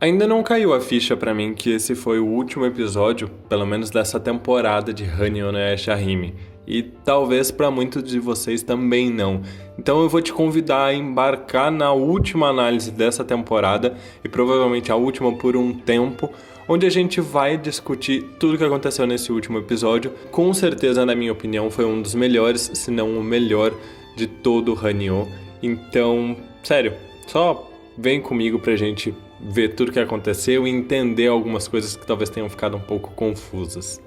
Ainda não caiu a ficha pra mim que esse foi o último episódio, pelo menos dessa temporada de Hanyo no Yashahime. E talvez pra muitos de vocês também não. Então eu vou te convidar a embarcar na última análise dessa temporada, e provavelmente a última por um tempo, onde a gente vai discutir tudo o que aconteceu nesse último episódio. Com certeza, na minha opinião, foi um dos melhores, se não o melhor de todo o Hanyo. Então, sério, só vem comigo pra gente ver tudo o que aconteceu e entender algumas coisas que talvez tenham ficado um pouco confusas.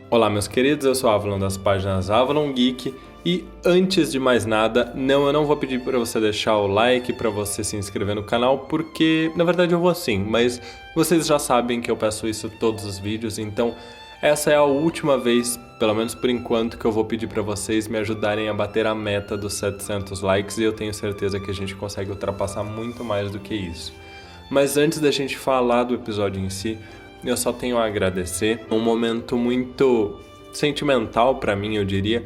Olá, meus queridos, eu sou o Avalon das páginas Avalon Geek e antes de mais nada, eu não vou pedir para você deixar o like, para você se inscrever no canal, porque na verdade eu vou sim, mas vocês já sabem que eu peço isso todos os vídeos, então essa é a última vez, pelo menos por enquanto, que eu vou pedir para vocês me ajudarem a bater a meta dos 700 likes e eu tenho certeza que a gente consegue ultrapassar muito mais do que isso. Mas antes da gente falar do episódio em si, eu só tenho a agradecer. Um momento muito sentimental para mim, eu diria,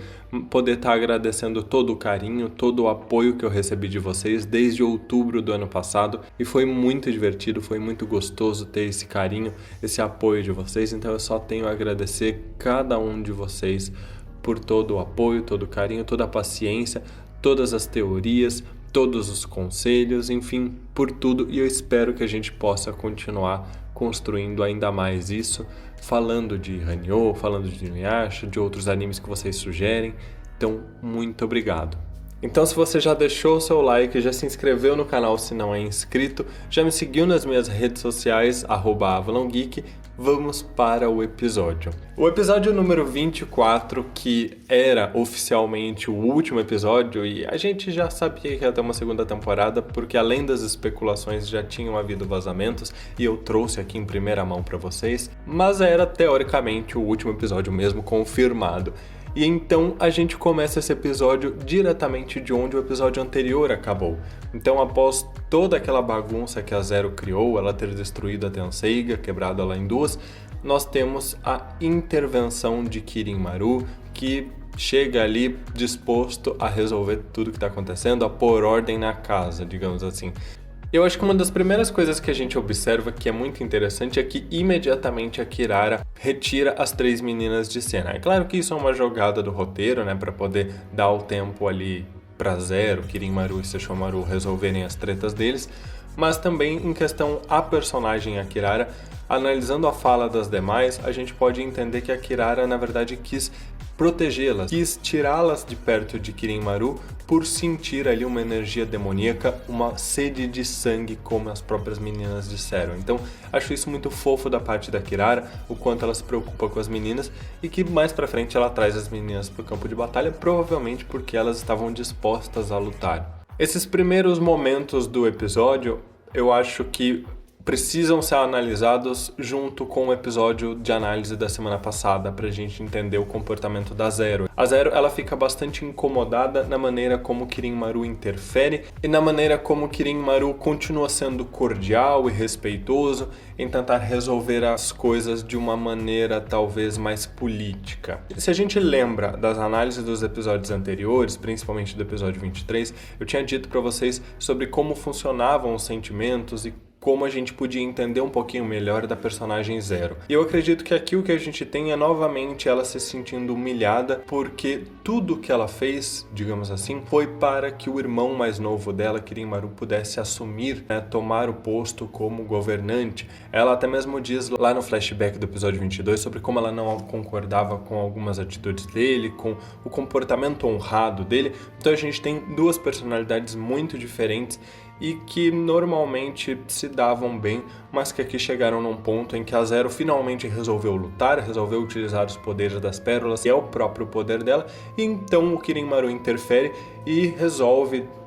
poder estar agradecendo todo o carinho, todo o apoio que eu recebi de vocês desde outubro do ano passado e foi muito divertido, foi muito gostoso ter esse carinho, esse apoio de vocês, então eu só tenho a agradecer cada um de vocês por todo o apoio, todo o carinho, toda a paciência, todas as teorias, todos os conselhos, enfim, por tudo, e eu espero que a gente possa continuar construindo ainda mais isso, falando de Hanyo, falando de Inuyasha, de outros animes que vocês sugerem. Então, muito obrigado. Então, se você já deixou o seu like, já se inscreveu no canal se não é inscrito, já me seguiu nas minhas redes sociais, @AvalonGeek, vamos para o episódio. O episódio número 24, que era oficialmente o último episódio, e a gente já sabia que ia ter uma segunda temporada, porque além das especulações já tinham havido vazamentos, e eu trouxe aqui em primeira mão para vocês, mas era teoricamente o último episódio mesmo confirmado. E então a gente começa esse episódio diretamente de onde o episódio anterior acabou. Então, após toda aquela bagunça que a Zero criou, ela ter destruído a Tenseiga, quebrado ela em duas, nós temos a intervenção de Kirin Maru, que chega ali disposto a resolver tudo que está acontecendo, a pôr ordem na casa, digamos assim. Eu acho que uma das primeiras coisas que a gente observa que é muito interessante é que imediatamente a Kirara retira as três meninas de cena. É claro que isso é uma jogada do roteiro, né, para poder dar o tempo ali para Zero, Kirin Maru e Sesshomaru resolverem as tretas deles, mas também em questão a personagem a Kirara, analisando a fala das demais, a gente pode entender que a Kirara na verdade quis protegê-las, quis tirá-las de perto de Kirin Maru por sentir ali uma energia demoníaca, uma sede de sangue, como as próprias meninas disseram. Então, acho isso muito fofo da parte da Kirara, o quanto ela se preocupa com as meninas e que mais pra frente ela traz as meninas pro campo de batalha, provavelmente porque elas estavam dispostas a lutar. Esses primeiros momentos do episódio, eu acho que precisam ser analisados junto com o episódio de análise da semana passada pra gente entender o comportamento da Zero. A Zero, ela fica bastante incomodada na maneira como Kirin Maru interfere e na maneira como Kirin Maru continua sendo cordial e respeitoso em tentar resolver as coisas de uma maneira talvez mais política. Se a gente lembra das análises dos episódios anteriores, principalmente do episódio 23, eu tinha dito pra vocês sobre como funcionavam os sentimentos e como a gente podia entender um pouquinho melhor da personagem Zero. E eu acredito que aqui o que a gente tem é novamente ela se sentindo humilhada porque tudo que ela fez, digamos assim, foi para que o irmão mais novo dela, Kirin Maru, pudesse assumir, né, tomar o posto como governante. Ela até mesmo diz lá no flashback do episódio 22 sobre como ela não concordava com algumas atitudes dele, com o comportamento honrado dele. Então a gente tem duas personalidades muito diferentes e que normalmente se davam bem, mas que aqui chegaram num ponto em que a Zero finalmente resolveu lutar, resolveu utilizar os poderes das pérolas, que é o próprio poder dela, e então o Kirin Maru interfere e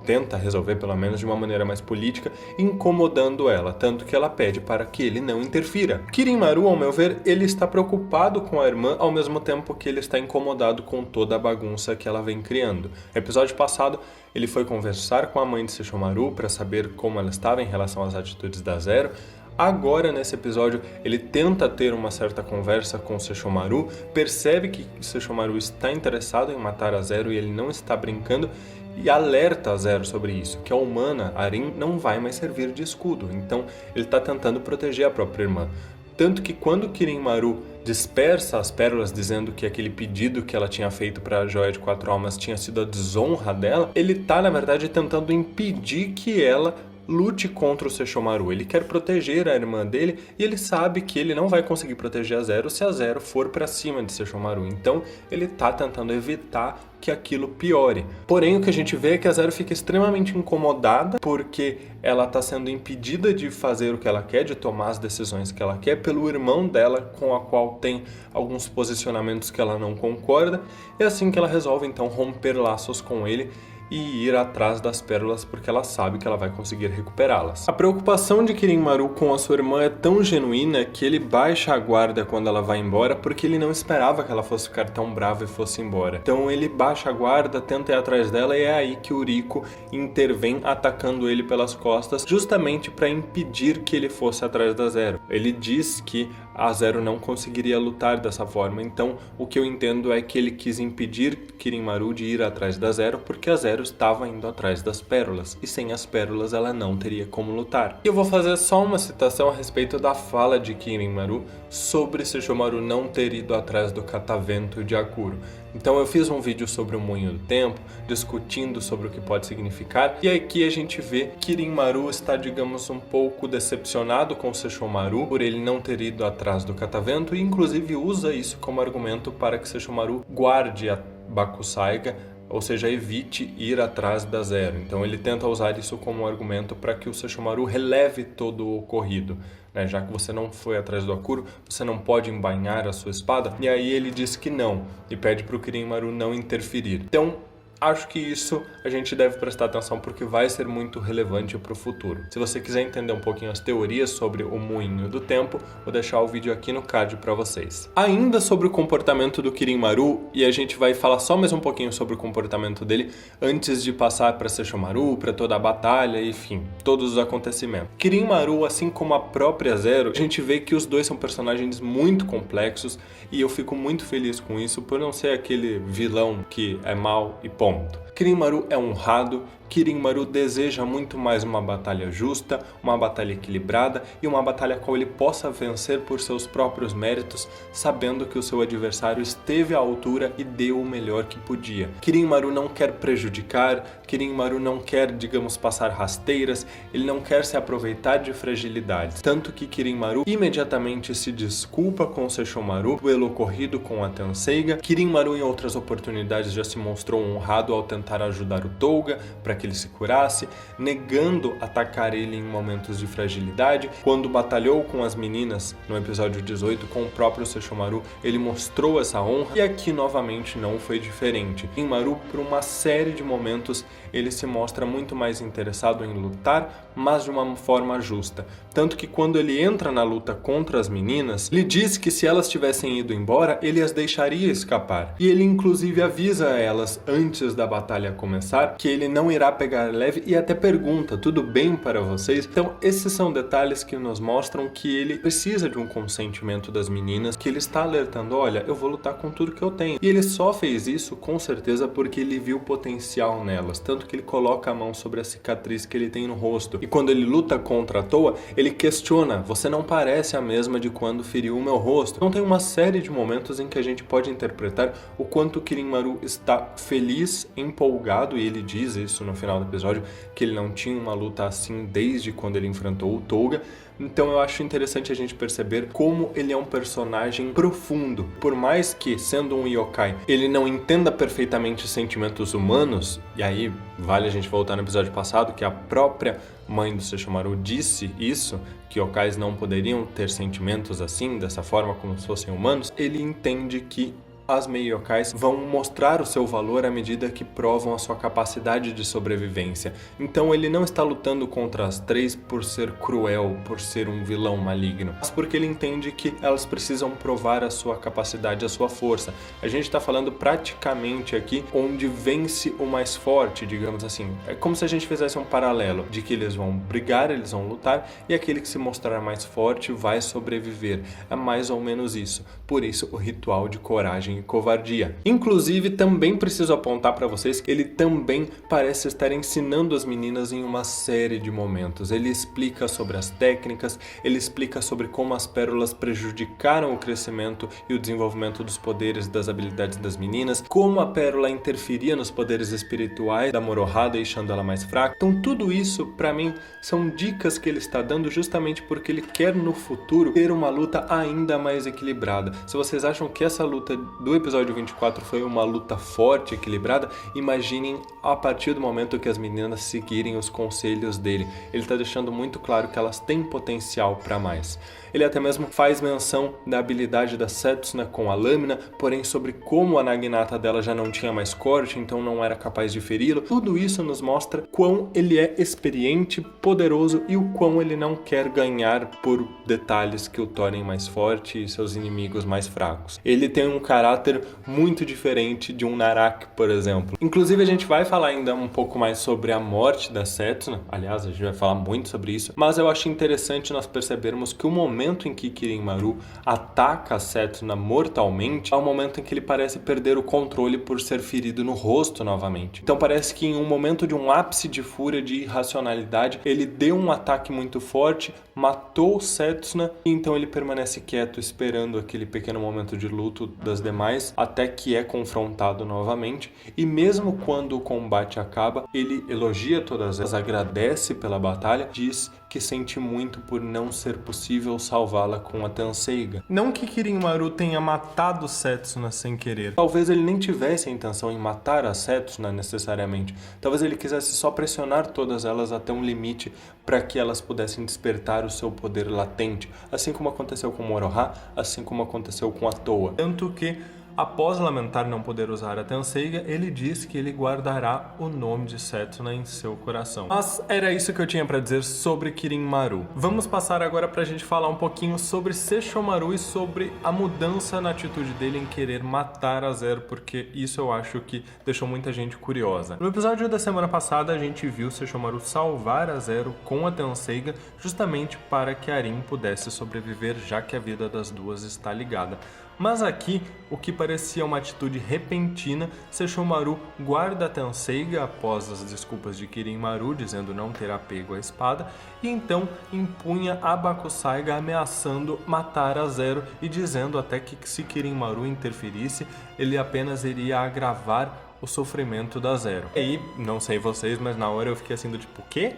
tenta resolver pelo menos de uma maneira mais política, incomodando ela, tanto que ela pede para que ele não interfira. Kirin Maru, ao meu ver, ele está preocupado com a irmã ao mesmo tempo que ele está incomodado com toda a bagunça que ela vem criando. No episódio passado, ele foi conversar com a mãe de Sesshomaru para saber como ela estava em relação às atitudes da Zero. Agora, nesse episódio, ele tenta ter uma certa conversa com Sesshomaru, percebe que Sesshomaru está interessado em matar a Zero e ele não está brincando, e alerta a Zero sobre isso, que a humana, Arin, não vai mais servir de escudo. Então ele está tentando proteger a própria irmã. Tanto que quando Kirin Maru dispersa as pérolas dizendo que aquele pedido que ela tinha feito para a Joia de 4 Almas tinha sido a desonra dela, ele está na verdade tentando impedir que ela lute contra o Sesshomaru. Ele quer proteger a irmã dele e ele sabe que ele não vai conseguir proteger a Zero se a Zero for para cima de Sesshomaru. Então ele está tentando evitar que aquilo piore. Porém, o que a gente vê é que a Zero fica extremamente incomodada porque ela está sendo impedida de fazer o que ela quer, de tomar as decisões que ela quer, pelo irmão dela, com a qual tem alguns posicionamentos que ela não concorda. É assim que ela resolve então romper laços com ele e ir atrás das pérolas porque ela sabe que ela vai conseguir recuperá-las. A preocupação de Kirin Maru com a sua irmã é tão genuína que ele baixa a guarda quando ela vai embora porque ele não esperava que ela fosse ficar tão brava e fosse embora. Então ele baixa a guarda, tenta ir atrás dela e é aí que o Rico intervém atacando ele pelas costas justamente para impedir que ele fosse atrás da Zero. Ele diz que a Zero não conseguiria lutar dessa forma, então o que eu entendo é que ele quis impedir Kirin Maru de ir atrás da Zero porque a Zero estava indo atrás das pérolas, e sem as pérolas ela não teria como lutar. E eu vou fazer só uma citação a respeito da fala de Kirin Maru sobre Sesshomaru não ter ido atrás do catavento de Akuro. Então eu fiz um vídeo sobre o Moinho do Tempo, discutindo sobre o que pode significar, e aqui a gente vê que Kirin Maru está, digamos, um pouco decepcionado com Sesshomaru por ele não ter ido atrás do catavento, e inclusive usa isso como argumento para que Sesshomaru guarde a Bakusaiga, ou seja, evite ir atrás da Zero. Então ele tenta usar isso como argumento para que o Sesshomaru releve todo o ocorrido. Já que você não foi atrás do Akuro, você não pode embainhar a sua espada. E aí ele diz que não, e pede para o Kirin Maru não interferir. Então, acho que isso a gente deve prestar atenção porque vai ser muito relevante para o futuro. Se você quiser entender um pouquinho as teorias sobre o Moinho do Tempo, vou deixar o vídeo aqui no card para vocês. Ainda sobre o comportamento do Kirin Maru, e a gente vai falar só mais um pouquinho sobre o comportamento dele antes de passar para Sesshomaru, para toda a batalha, enfim, todos os acontecimentos. Kirin Maru, assim como a própria Zero, a gente vê que os dois são personagens muito complexos e eu fico muito feliz com isso por não ser aquele vilão que é mau e ponto. Kirin Maru é honrado, Kirin Maru deseja muito mais uma batalha justa, uma batalha equilibrada e uma batalha a qual ele possa vencer por seus próprios méritos, sabendo que o seu adversário esteve à altura e deu o melhor que podia. Kirin Maru não quer prejudicar, Kirin Maru não quer, digamos, passar rasteiras, ele não quer se aproveitar de fragilidades. Tanto que Kirin Maru imediatamente se desculpa com Sesshomaru pelo ocorrido com a Tenseiga. Kirin Maru em outras oportunidades já se mostrou honrado ao tentar ajudar o Touga para que ele se curasse, negando atacar ele em momentos de fragilidade. Quando batalhou com as meninas no episódio 18 com o próprio Sesshomaru, ele mostrou essa honra e aqui novamente não foi diferente. Kirin Maru, por uma série de momentos, ele se mostra muito mais interessado em lutar, mas de uma forma justa. Tanto que quando ele entra na luta contra as meninas, lhe diz que se elas tivessem ido embora, ele as deixaria escapar. E ele inclusive avisa a elas antes da batalha começar que ele não irá pegar leve e até pergunta: tudo bem para vocês? Então esses são detalhes que nos mostram que ele precisa de um consentimento das meninas, que ele está alertando: olha, eu vou lutar com tudo que eu tenho. E ele só fez isso com certeza porque ele viu potencial nelas, tanto que ele coloca a mão sobre a cicatriz que ele tem no rosto. E quando ele luta contra a Toa, ele questiona: você não parece a mesma de quando feriu o meu rosto. Então tem uma série de momentos em que a gente pode interpretar o quanto Kirin Maru está feliz, empolgado, e ele diz isso no final do episódio, que ele não tinha uma luta assim desde quando ele enfrentou o Touga. Então eu acho interessante a gente perceber como ele é um personagem profundo. Por mais que, sendo um yokai, ele não entenda perfeitamente os sentimentos humanos, e aí vale a gente voltar no episódio passado, que a própria mãe do Sesshomaru disse isso, que yokais não poderiam ter sentimentos assim, dessa forma, como se fossem humanos, ele entende que as Mei-yokais vão mostrar o seu valor à medida que provam a sua capacidade de sobrevivência. Então ele não está lutando contra as três por ser cruel, por ser um vilão maligno, mas porque ele entende que elas precisam provar a sua capacidade, a sua força. A gente está falando praticamente aqui onde vence o mais forte, digamos assim. É como se a gente fizesse um paralelo de que eles vão brigar, eles vão lutar, e aquele que se mostrar mais forte vai sobreviver. É mais ou menos isso. Por isso o ritual de coragem e covardia. Inclusive, também preciso apontar para vocês que ele também parece estar ensinando as meninas em uma série de momentos. Ele explica sobre as técnicas, ele explica sobre como as pérolas prejudicaram o crescimento e o desenvolvimento dos poderes e das habilidades das meninas, como a pérola interferia nos poderes espirituais da Moroha, deixando ela mais fraca. Então tudo isso, para mim, são dicas que ele está dando justamente porque ele quer no futuro ter uma luta ainda mais equilibrada. Se vocês acham que essa luta do episódio 24 foi uma luta forte, equilibrada, imaginem a partir do momento que as meninas seguirem os conselhos dele. Ele está deixando muito claro que elas têm potencial para mais. Ele até mesmo faz menção da habilidade da Setsuna com a lâmina, porém sobre como a Naginata dela já não tinha mais corte, então não era capaz de feri-lo. Tudo isso nos mostra quão ele é experiente, poderoso e o quão ele não quer ganhar por detalhes que o tornem mais forte e seus inimigos mais fracos. Ele tem um caráter muito diferente de um Naraki, por exemplo. Inclusive a gente vai falar ainda um pouco mais sobre a morte da Setsuna, aliás, a gente vai falar muito sobre isso, mas eu acho interessante nós percebermos que o momento em que Kirin Maru ataca a Setsuna mortalmente é o momento em que ele parece perder o controle por ser ferido no rosto novamente. Então parece que em um momento de um ápice de fúria, de irracionalidade, ele deu um ataque muito forte, matou Setsuna e então ele permanece quieto esperando aquele pequeno momento de luto das demais até que é confrontado novamente, e mesmo quando o combate acaba, ele elogia todas elas, agradece pela batalha, diz que sente muito por não ser possível salvá-la com a Tenseiga. Não que Kirin Maru tenha matado Setsuna sem querer. Talvez ele nem tivesse a intenção em matar a Setsuna necessariamente. Talvez ele quisesse só pressionar todas elas até um limite para que elas pudessem despertar o seu poder latente. Assim como aconteceu com Moroha, assim como aconteceu com a Toa. Tanto que, após lamentar não poder usar a Tenseiga, ele diz que ele guardará o nome de Setsuna em seu coração. Mas era isso que eu tinha para dizer sobre Kirin Maru. Vamos passar agora pra gente falar um pouquinho sobre Sesshomaru e sobre a mudança na atitude dele em querer matar a Zero, porque isso eu acho que deixou muita gente curiosa. No episódio da semana passada, a gente viu Sesshomaru salvar a Zero com a Tenseiga justamente para que a Rin pudesse sobreviver, já que a vida das duas está ligada. Mas aqui, o que parecia uma atitude repentina, Sesshomaru guarda a Tenseiga após as desculpas de Kirin Maru, dizendo não ter apego à espada, e então empunha a Bakusaiga ameaçando matar a Zero e dizendo até que se Kirin Maru interferisse, ele apenas iria agravar o sofrimento da Zero. E aí, não sei vocês, mas na hora eu fiquei assim do tipo, o quê?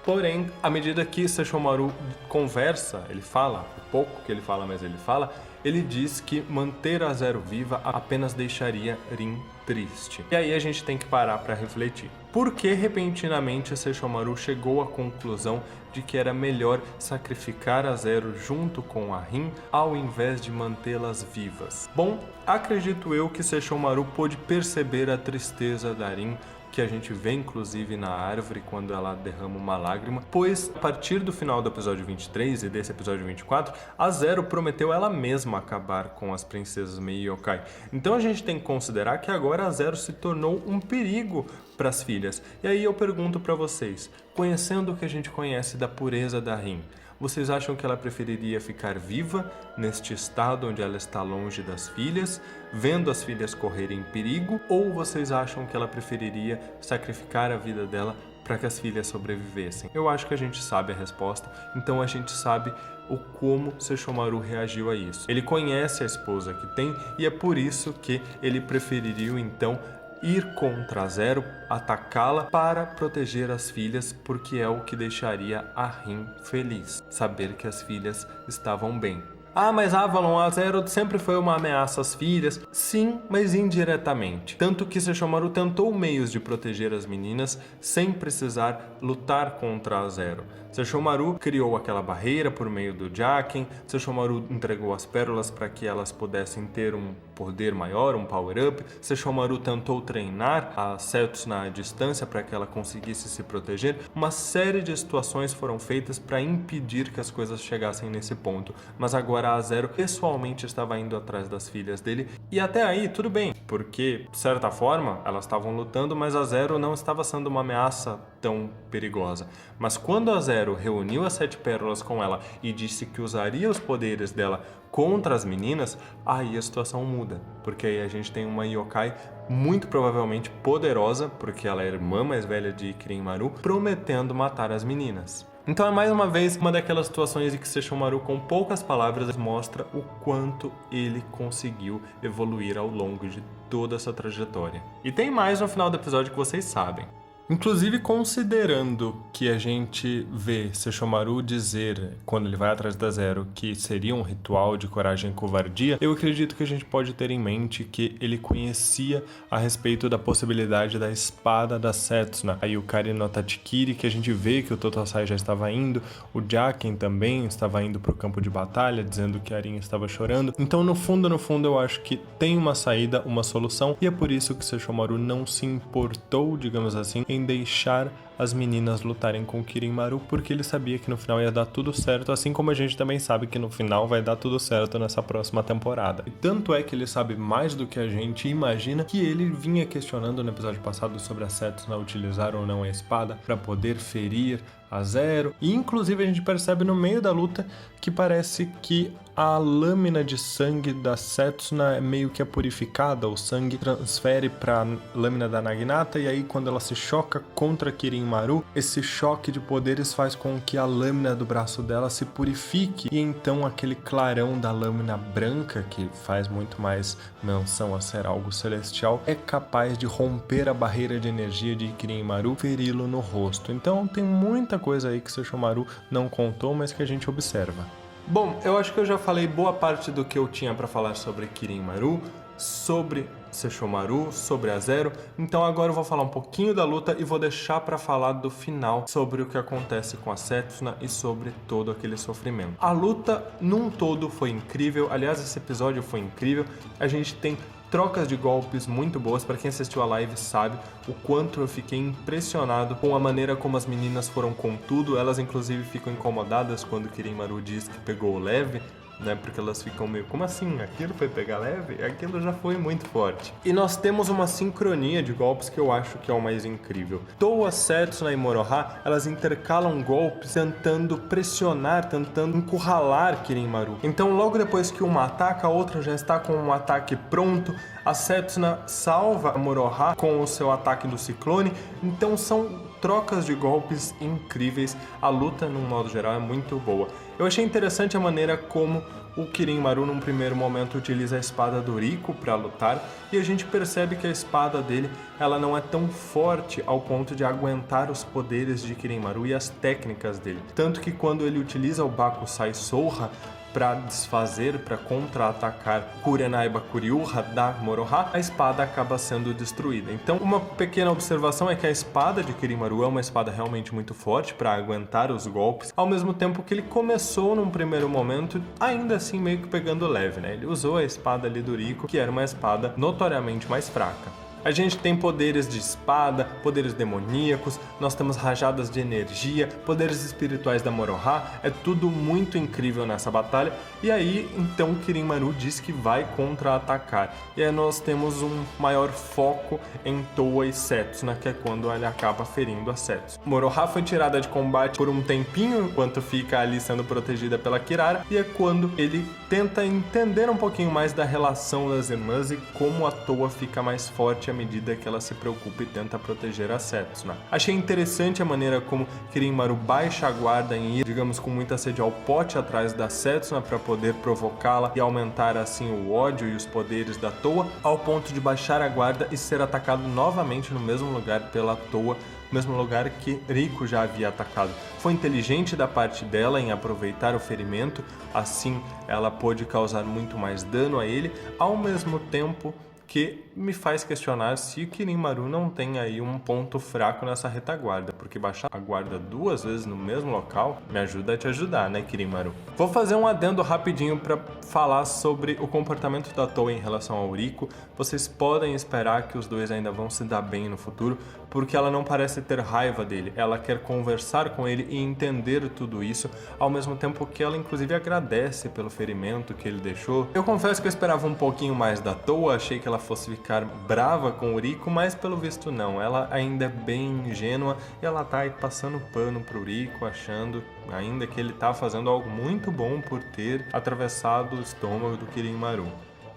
Porém, à medida que Sesshomaru conversa, ele fala, o pouco que ele fala, mas ele fala, ele diz que manter a Zero viva apenas deixaria Rin triste. E aí a gente tem que parar para refletir. Por que repentinamente Sesshomaru chegou à conclusão de que era melhor sacrificar a Zero junto com a Rin ao invés de mantê-las vivas? Bom, acredito eu que Sesshomaru pôde perceber a tristeza da Rin, que a gente vê inclusive na árvore quando ela derrama uma lágrima, pois a partir do final do episódio 23 e desse episódio 24, a Zero prometeu ela mesma acabar com as princesas Mei e Yokai. Então a gente tem que considerar que agora a Zero se tornou um perigo para as filhas. E aí eu pergunto para vocês, conhecendo o que a gente conhece da pureza da Rin, vocês acham que ela preferiria ficar viva neste estado onde ela está longe das filhas, vendo as filhas correrem perigo? Ou vocês acham que ela preferiria sacrificar a vida dela para que as filhas sobrevivessem? Eu acho que a gente sabe a resposta, então a gente sabe o como Sesshomaru reagiu a isso. Ele conhece a esposa que tem e é por isso que ele preferiria então ir contra a Zero, atacá-la para proteger as filhas, porque é o que deixaria a Rin feliz, saber que as filhas estavam bem. Ah, mas Avalon, a Zero sempre foi uma ameaça às filhas. Sim, mas indiretamente. Tanto que Sesshomaru tentou meios de proteger as meninas sem precisar lutar contra a Zero. Sesshomaru criou aquela barreira por meio do Jaken, Sesshomaru entregou as pérolas para que elas pudessem ter um poder maior, um power-up. Sesshomaru tentou treinar a Setsuna à distância para que ela conseguisse se proteger. Uma série de situações foram feitas para impedir que as coisas chegassem nesse ponto. Mas agora agora a Zero pessoalmente estava indo atrás das filhas dele. E até aí tudo bem, porque de certa forma elas estavam lutando, mas a Zero não estava sendo uma ameaça tão perigosa. Mas quando a Zero reuniu as 7 pérolas com ela e disse que usaria os poderes dela contra as meninas, aí a situação muda, porque aí a gente tem uma yokai muito provavelmente poderosa, porque ela é a irmã mais velha de Kirin-Maru, prometendo matar as meninas. Então é mais uma vez uma daquelas situações em que Sesshomaru, com poucas palavras, mostra o quanto ele conseguiu evoluir ao longo de toda essa trajetória. E tem mais no final do episódio que vocês sabem. Inclusive, considerando que a gente vê Sesshomaru dizer, quando ele vai atrás da Zero, que seria um ritual de coragem e covardia, eu acredito que a gente pode ter em mente que ele conhecia a respeito da possibilidade da espada da Setsuna. A Yukari no Tachikiri, que a gente vê que o Totosai já estava indo, o Jaken também estava indo para o campo de batalha, dizendo que a Arin estava chorando. Então, no fundo, eu acho que tem uma saída, uma solução, e é por isso que Sesshomaru não se importou, digamos assim, em deixar as meninas lutarem com Kirin-Maru, porque ele sabia que no final ia dar tudo certo, assim como a gente também sabe que no final vai dar tudo certo nessa próxima temporada. E tanto é que ele sabe mais do que a gente imagina, que ele vinha questionando no episódio passado sobre a Setsuna utilizar ou não a espada para poder ferir a Zero, e inclusive a gente percebe no meio da luta que parece que a lâmina de sangue da Setsuna é meio que purificada, o sangue transfere para a lâmina da Naginata, e aí quando ela se choca contra Kirin-Maru, esse choque de poderes faz com que a lâmina do braço dela se purifique, e então aquele clarão da lâmina branca, que faz muito mais menção a ser algo celestial, é capaz de romper a barreira de energia de Kirin-Maru, feri-lo no rosto. Então tem muita coisa aí que Sesshomaru não contou, mas que a gente observa. Bom, eu acho que eu já falei boa parte do que eu tinha para falar sobre Kirin-Maru, sobre Sesshomaru, sobre a Zero, então agora eu vou falar um pouquinho da luta e vou deixar para falar do final, sobre o que acontece com a Setsuna e sobre todo aquele sofrimento. A luta num todo foi incrível, aliás esse episódio foi incrível, a gente tem trocas de golpes muito boas. Para quem assistiu a live sabe o quanto eu fiquei impressionado com a maneira como as meninas foram com tudo. Elas inclusive ficam incomodadas quando Kirin-Maru diz que pegou leve, né? Porque elas ficam meio, como assim? Aquilo foi pegar leve? Aquilo já foi muito forte. E nós temos uma sincronia de golpes que eu acho que é o mais incrível. Toa, Setsuna e Moroha, elas intercalam golpes tentando pressionar, tentando encurralar Kirin-Maru. Então logo depois que uma ataca, a outra já está com um ataque pronto. A Setsuna salva a Moroha com o seu ataque do ciclone. Então são trocas de golpes incríveis. A luta, num modo geral, é muito boa. Eu achei interessante a maneira como o Kirin-Maru, num primeiro momento, utiliza a espada do Riko para lutar, e a gente percebe que a espada dele ela não é tão forte ao ponto de aguentar os poderes de Kirin-Maru e as técnicas dele. Tanto que quando ele utiliza o Bakusai Souha para desfazer, para contra-atacar Kurenai Bakuryuha da Moroha, a espada acaba sendo destruída. Então, uma pequena observação é que a espada de Kirin-Maru é uma espada realmente muito forte para aguentar os golpes, ao mesmo tempo que ele começou num primeiro momento, ainda assim meio que pegando leve, né? Ele usou a espada ali do Riko, que era uma espada notoriamente mais fraca. A gente tem poderes de espada, poderes demoníacos, nós temos rajadas de energia, poderes espirituais da Moroha, é tudo muito incrível nessa batalha. E aí, então, Kirin-Maru diz que vai contra-atacar. E aí nós temos um maior foco em Toa e Setsuna, que é quando ele acaba ferindo a Setsuna. Moroha foi tirada de combate por um tempinho, enquanto fica ali sendo protegida pela Kirara, e é quando ele tenta entender um pouquinho mais da relação das irmãs e como a Toa fica mais forte à medida que ela se preocupa e tenta proteger a Setsuna. Achei interessante a maneira como Kirin-Maru baixa a guarda em ir, digamos, com muita sede ao pote atrás da Setsuna para poder provocá-la e aumentar assim o ódio e os poderes da Toa, ao ponto de baixar a guarda e ser atacado novamente no mesmo lugar pela Toa, mesmo lugar que Riko já havia atacado. Foi inteligente da parte dela em aproveitar o ferimento, assim ela pôde causar muito mais dano a ele, ao mesmo tempo que me faz questionar se o Kirin-Maru não tem aí um ponto fraco nessa retaguarda, porque baixar a guarda 2 vezes no mesmo local me ajuda a te ajudar, né, Kirin-Maru? Vou fazer um adendo rapidinho para falar sobre o comportamento da Towa em relação ao Rico. Vocês podem esperar que os dois ainda vão se dar bem no futuro, porque ela não parece ter raiva dele, ela quer conversar com ele e entender tudo isso, ao mesmo tempo que ela inclusive agradece pelo ferimento que ele deixou. Eu confesso que eu esperava um pouquinho mais da Towa, achei que ela fosse ficar brava com o Rico, mas pelo visto não, ela ainda é bem ingênua e ela tá aí passando pano pro Rico, achando ainda que ele tá fazendo algo muito bom por ter atravessado o estômago do Kirin-Maru,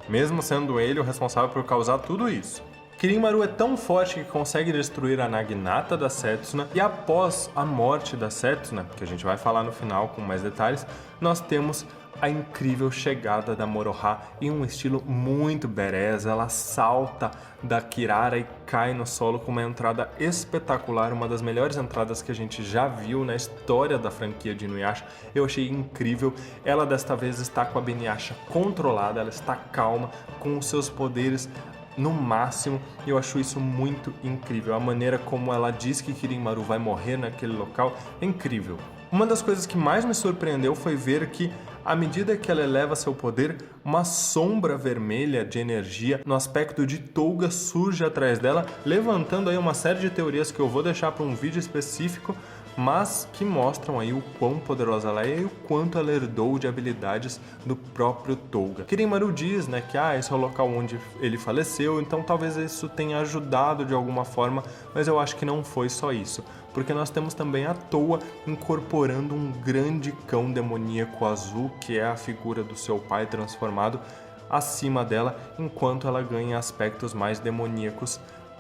mesmo sendo ele o responsável por causar tudo isso. Kirin-Maru é tão forte que consegue destruir a Naginata da Setsuna, e após a morte da Setsuna, que a gente vai falar no final com mais detalhes, nós temos a incrível chegada da Moroha em um estilo muito badass. Ela salta da Kirara e cai no solo com uma entrada espetacular, uma das melhores entradas que a gente já viu na história da franquia de Inuyasha. Eu achei incrível. Ela desta vez está com a Beniyasha controlada, ela está calma, com os seus poderes no máximo, e eu acho isso muito incrível. A maneira como ela diz que Kirin-Maru vai morrer naquele local é incrível. Uma das coisas que mais me surpreendeu foi ver que, à medida que ela eleva seu poder, uma sombra vermelha de energia no aspecto de Touga surge atrás dela, levantando aí uma série de teorias que eu vou deixar para um vídeo específico, mas que mostram aí o quão poderosa ela é e o quanto ela herdou de habilidades do próprio Touga. Kirin-Maru diz, né, que esse é o local onde ele faleceu, então talvez isso tenha ajudado de alguma forma, mas eu acho que não foi só isso, porque nós temos também a Towa incorporando um grande cão demoníaco azul, que é a figura do seu pai transformado, acima dela, enquanto ela ganha aspectos mais demoníacos,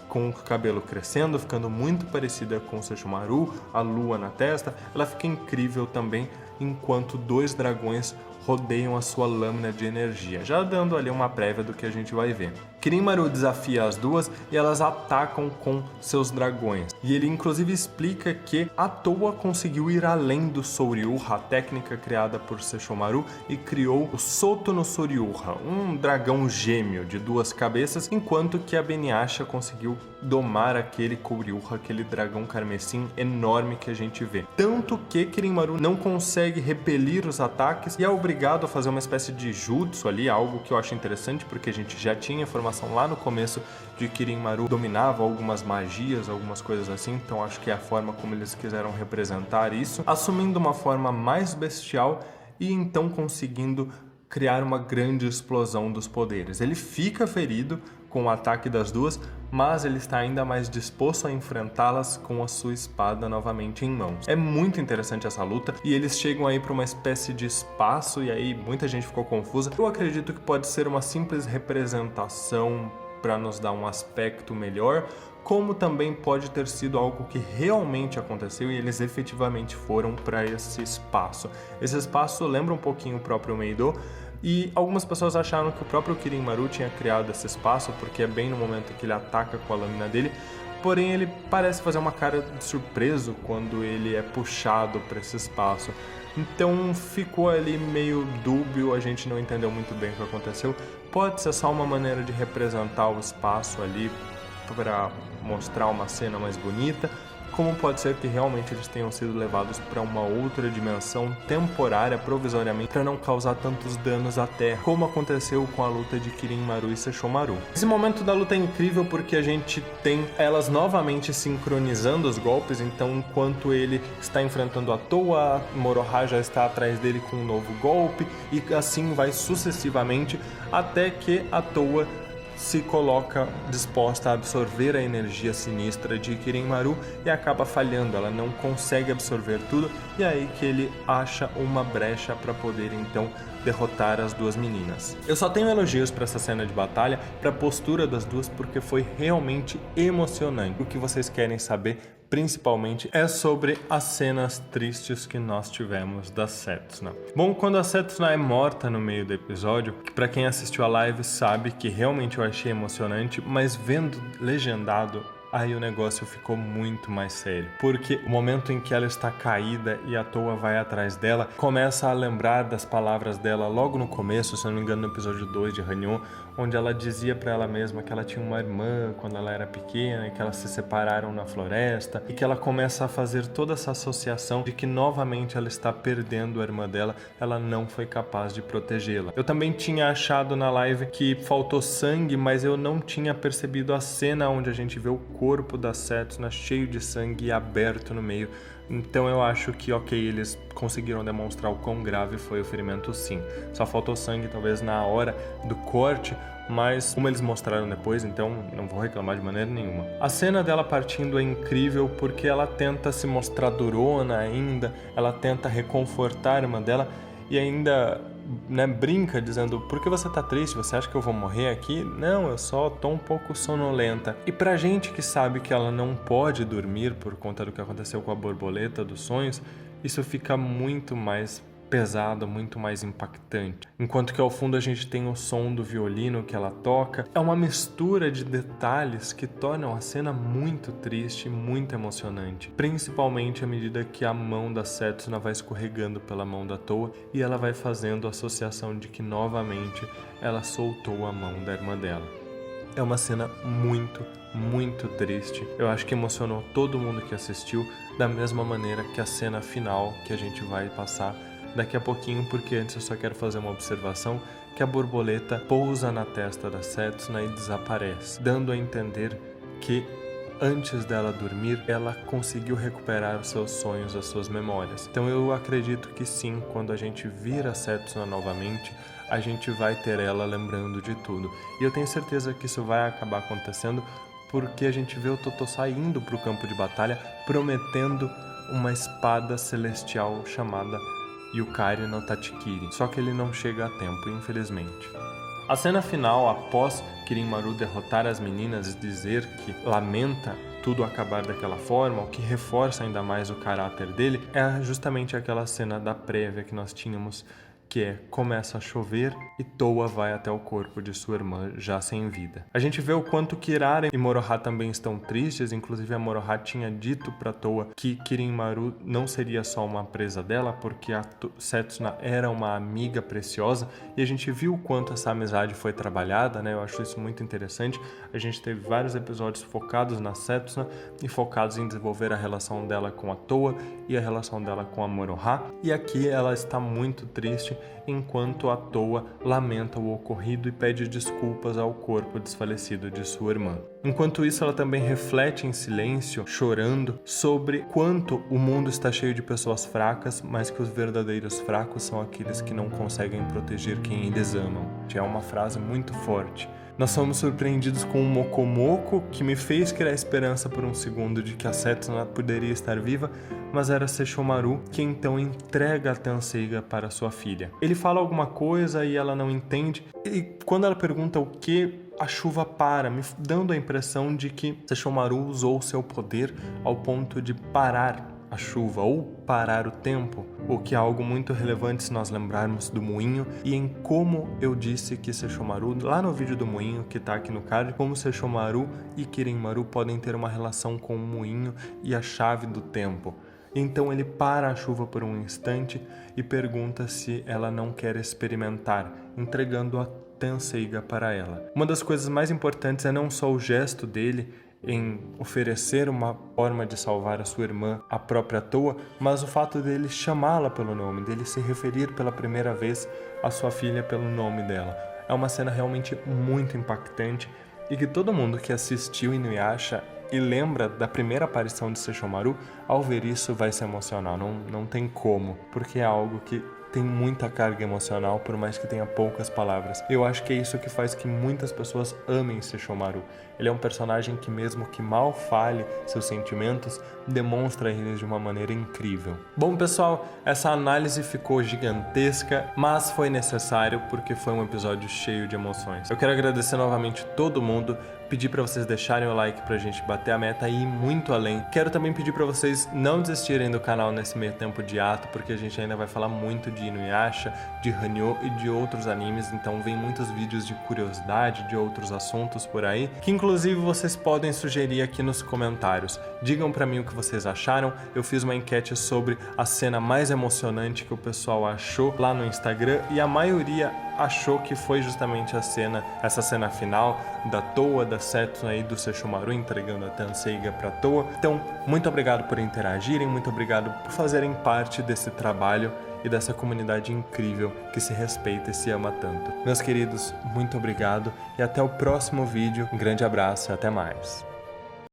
com o cabelo crescendo, ficando muito parecida com o Sesshomaru, a lua na testa. Ela fica incrível também, enquanto dois dragões rodeiam a sua lâmina de energia, já dando ali uma prévia do que a gente vai ver. Kirin-Maru desafia as duas e elas atacam com seus dragões. E ele inclusive explica que a Towa conseguiu ir além do Soryuha, a técnica criada por Sesshomaru, e criou o Soto no Soryuha, um dragão gêmeo de 2 cabeças, enquanto que a Beniyasha conseguiu domar aquele Kouryuha, aquele dragão carmesim enorme que a gente vê. Tanto que Kirin-Maru não consegue repelir os ataques e é obrigado a fazer uma espécie de jutsu ali, algo que eu acho interessante porque a gente já tinha informação lá no começo de que Kirin-Maru dominava algumas magias, algumas coisas assim, então acho que é a forma como eles quiseram representar isso, assumindo uma forma mais bestial e então conseguindo criar uma grande explosão dos poderes. Ele fica ferido com o ataque das duas, mas ele está ainda mais disposto a enfrentá-las com a sua espada novamente em mãos. É muito interessante essa luta e eles chegam aí para uma espécie de espaço e aí muita gente ficou confusa. Eu acredito que pode ser uma simples representação para nos dar um aspecto melhor, como também pode ter sido algo que realmente aconteceu e eles efetivamente foram para esse espaço. Esse espaço lembra um pouquinho o próprio Meido, e algumas pessoas acharam que o próprio Kirin-Maru tinha criado esse espaço, porque é bem no momento que ele ataca com a lâmina dele, porém ele parece fazer uma cara de surpreso quando ele é puxado para esse espaço. Então ficou ali meio dúbio, a gente não entendeu muito bem o que aconteceu. Pode ser só uma maneira de representar o espaço ali para mostrar uma cena mais bonita, como pode ser que realmente eles tenham sido levados para uma outra dimensão temporária, provisoriamente, para não causar tantos danos à Terra, como aconteceu com a luta de Kirin-Maru e Sesshomaru. Esse momento da luta é incrível porque a gente tem elas novamente sincronizando os golpes, então enquanto ele está enfrentando a Towa, a Moroha já está atrás dele com um novo golpe, e assim vai sucessivamente, até que a Towa se coloca disposta a absorver a energia sinistra de Kirin-Maru e acaba falhando, ela não consegue absorver tudo, e é aí que ele acha uma brecha para poder então derrotar as duas meninas. Eu só tenho elogios para essa cena de batalha, para a postura das duas, porque foi realmente emocionante. O que vocês querem saber principalmente é sobre as cenas tristes que nós tivemos da Setsuna. Bom, quando a Setsuna é morta no meio do episódio, que para quem assistiu a live sabe que realmente eu achei emocionante, mas vendo legendado aí o negócio ficou muito mais sério. Porque o momento em que ela está caída e a Toa vai atrás dela, começa a lembrar das palavras dela logo no começo, se não me engano no episódio 2 de Hanyo, onde ela dizia pra ela mesma que ela tinha uma irmã quando ela era pequena e que elas se separaram na floresta, e que ela começa a fazer toda essa associação de que novamente ela está perdendo a irmã dela, ela não foi capaz de protegê-la. Eu também tinha achado na live que faltou sangue, mas eu não tinha percebido a cena onde a gente vê o corpo da Setsuna cheio de sangue e aberto no meio. Então eu acho que, ok, eles conseguiram demonstrar o quão grave foi o ferimento, sim. Só faltou sangue talvez na hora do corte, mas como eles mostraram depois, então não vou reclamar de maneira nenhuma. A cena dela partindo é incrível porque ela tenta se mostrar durona ainda, ela tenta reconfortar a irmã dela e ainda, né, brinca dizendo: por que você tá triste? Você acha que eu vou morrer aqui? Não, eu só tô um pouco sonolenta. E pra gente que sabe que ela não pode dormir por conta do que aconteceu com a borboleta dos sonhos, isso fica muito mais pesado, muito mais impactante. Enquanto que ao fundo a gente tem o som do violino que ela toca. É uma mistura de detalhes que tornam a cena muito triste e muito emocionante. Principalmente à medida que a mão da Setsuna vai escorregando pela mão da Toa e ela vai fazendo a associação de que novamente ela soltou a mão da irmã dela. É uma cena muito, muito triste. Eu acho que emocionou todo mundo que assistiu, da mesma maneira que a cena final que a gente vai passar daqui a pouquinho, porque antes eu só quero fazer uma observação, que a borboleta pousa na testa da Setsuna e desaparece, dando a entender que antes dela dormir, ela conseguiu recuperar os seus sonhos, as suas memórias. Então eu acredito que sim, quando a gente vir a Setsuna novamente, a gente vai ter ela lembrando de tudo. E eu tenho certeza que isso vai acabar acontecendo porque a gente vê o Totô saindo para o campo de batalha prometendo uma espada celestial chamada Yukari no Tachikiri, só que ele não chega a tempo, infelizmente. A cena final, após Kirin-Maru derrotar as meninas e dizer que lamenta tudo acabar daquela forma, o que reforça ainda mais o caráter dele, é justamente aquela cena da prévia que nós tínhamos, que é: começa a chover e Toa vai até o corpo de sua irmã já sem vida. A gente vê o quanto Kirara e Moroha também estão tristes, inclusive a Moroha tinha dito para Toa que Kirin-Maru não seria só uma presa dela, porque a Setsuna era uma amiga preciosa, e a gente viu o quanto essa amizade foi trabalhada, né? Eu acho isso muito interessante. A gente teve vários episódios focados na Setsuna e focados em desenvolver a relação dela com a Toa e a relação dela com a Moroha, e aqui ela está muito triste enquanto a Toa lamenta o ocorrido e pede desculpas ao corpo desfalecido de sua irmã. Enquanto isso, ela também reflete em silêncio, chorando, sobre quanto o mundo está cheio de pessoas fracas, mas que os verdadeiros fracos são aqueles que não conseguem proteger quem eles amam. É uma frase muito forte. Nós somos surpreendidos com um Mokomoko que me fez criar esperança por um segundo de que a Setsuna poderia estar viva, mas era Sesshomaru que então entrega a Tenseiga para sua filha. Ele fala alguma coisa e ela não entende, e quando ela pergunta o que, a chuva para, me dando a impressão de que Sesshomaru usou seu poder ao ponto de parar a chuva ou parar o tempo, o que é algo muito relevante se nós lembrarmos do moinho e em como eu disse que Sesshomaru, lá no vídeo do moinho que tá aqui no card, como Sesshomaru e Kirin-Maru podem ter uma relação com o moinho e a chave do tempo. Então ele para a chuva por um instante e pergunta se ela não quer experimentar, entregando a Tenseiga para ela. Uma das coisas mais importantes é não só o gesto dele em oferecer uma forma de salvar a sua irmã, a própria Toa, mas o fato dele chamá-la pelo nome, dele se referir pela primeira vez à sua filha pelo nome dela. É uma cena realmente muito impactante e que todo mundo que assistiu Inuyasha e lembra da primeira aparição de Sesshomaru, ao ver isso vai se emocionar, não tem como, porque é algo que tem muita carga emocional, por mais que tenha poucas palavras. Eu acho que é isso que faz que muitas pessoas amem Sesshomaru. Ele é um personagem que, mesmo que mal fale seus sentimentos, demonstra eles de uma maneira incrível. Bom, pessoal, essa análise ficou gigantesca, mas foi necessário porque foi um episódio cheio de emoções. Eu quero agradecer novamente todo mundo pedir para vocês deixarem o like pra gente bater a meta e ir muito além. Quero também pedir para vocês não desistirem do canal nesse meio tempo de ato, porque a gente ainda vai falar muito de Inuyasha, de Hanyo e de outros animes, então vem muitos vídeos de curiosidade, de outros assuntos por aí, que inclusive vocês podem sugerir aqui nos comentários. Digam pra mim o que vocês acharam. Eu fiz uma enquete sobre a cena mais emocionante que o pessoal achou lá no Instagram e a maioria achou que foi justamente essa cena final da Toa, da Setsuna e do Sesshomaru entregando a Tenseiga pra Toa. Então, muito obrigado por interagirem, muito obrigado por fazerem parte desse trabalho e dessa comunidade incrível que se respeita e se ama tanto. Meus queridos, muito obrigado e até o próximo vídeo. Um grande abraço e até mais.